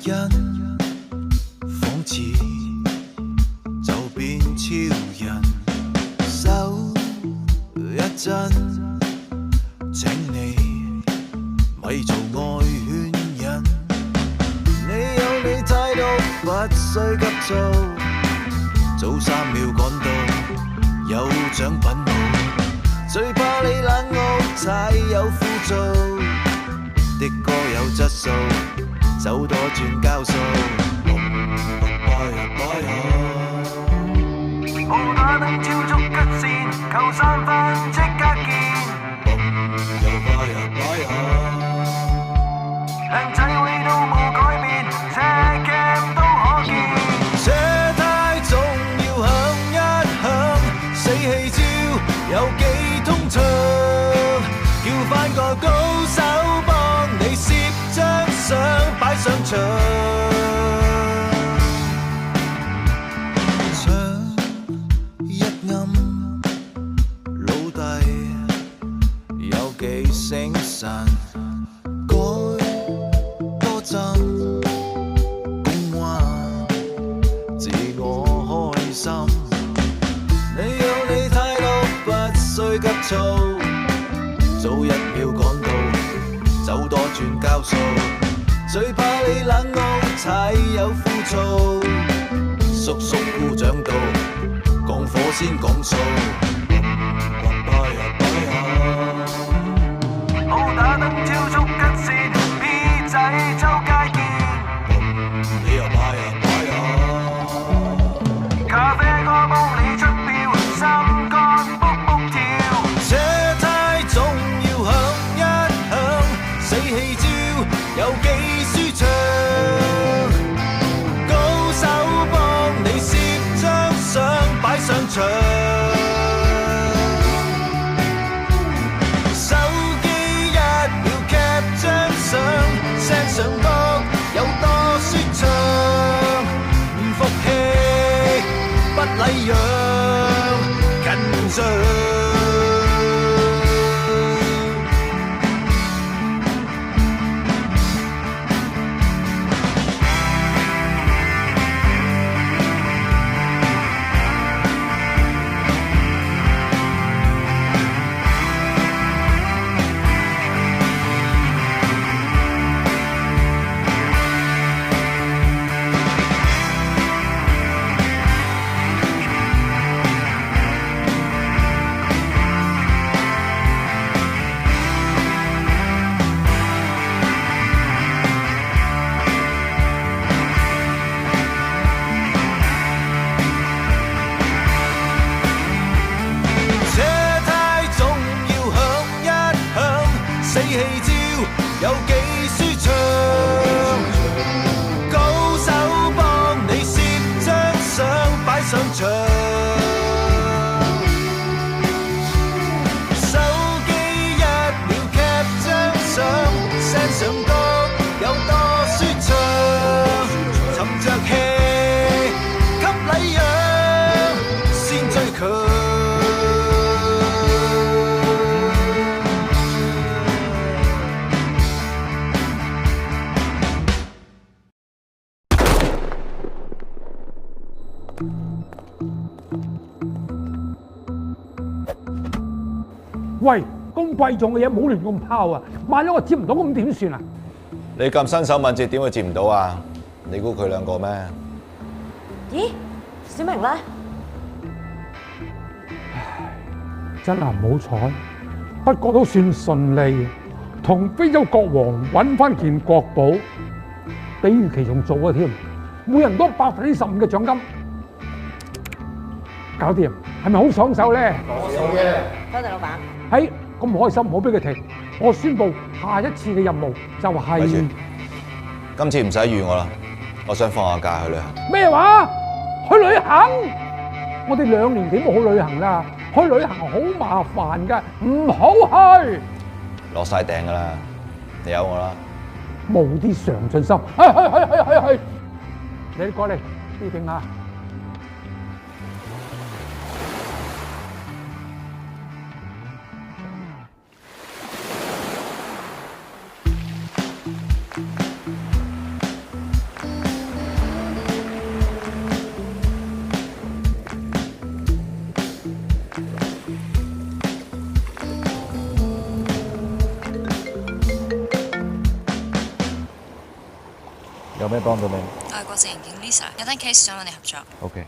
因，仿似就變超人。手一震，請你咪做愛勸人。你有你態度，不需急躁，早3秒趕到，有獎品冇。最怕你冷傲，太有枯燥的歌有質素，走多轉交數。好打燈超速吉線，求3分即刻見。靚仔位都冇改變，車 cam 都可見。車胎總要響一響，死氣招有幾通暢，叫返個高手幫你攝張相擺上牆。醒神改多陣公話，自我開心。你有你態度，不需急躁，早1秒趕到，走多轉交數。最怕你冷傲，太有枯燥，叔叔姑丈道，講火先講數。好打燈超速吉線 ，P 仔周街見。你又派咖啡哥幫你出票，心肝卜卜跳。車胎總要響一響，死氣招有幾舒暢。高手幫你攝張相擺上牆。上歌有多舒暢，唔服氣不禮讓，緊張。有幾舒暢，高手幫你攝張相擺上牆。手機1秒 cap 張相 send 上歌有多舒暢，沉着氣給禮讓先最強。喂，咁貴重嘅嘢冇亂咁拋啊！萬一我接唔到咁點算啊？你咁身手敏捷，點會接唔到啊？你估佢兩個咩？咦，小明咧？唉，真係唔好彩，不過都算順利，同非洲國王揾翻件國寶，比預期仲早啊添，每人多15%嘅獎金，搞掂，係咪好爽手咧？爽嘅，多謝老闆。係咁唔開心，唔好俾佢停。我宣布下一次嘅任務就係，今次唔使預我啦，我想放下假去旅行。咩話？去旅行？我哋2年幾冇去旅行啦，去旅行好麻煩㗎，唔好去。落晒訂㗎啦，你由我啦。冇啲上進心，去！你過嚟呢邊啊！有咩幫到你我係國際刑警 Lisa，有單 case 想揾你合作。 ？OK。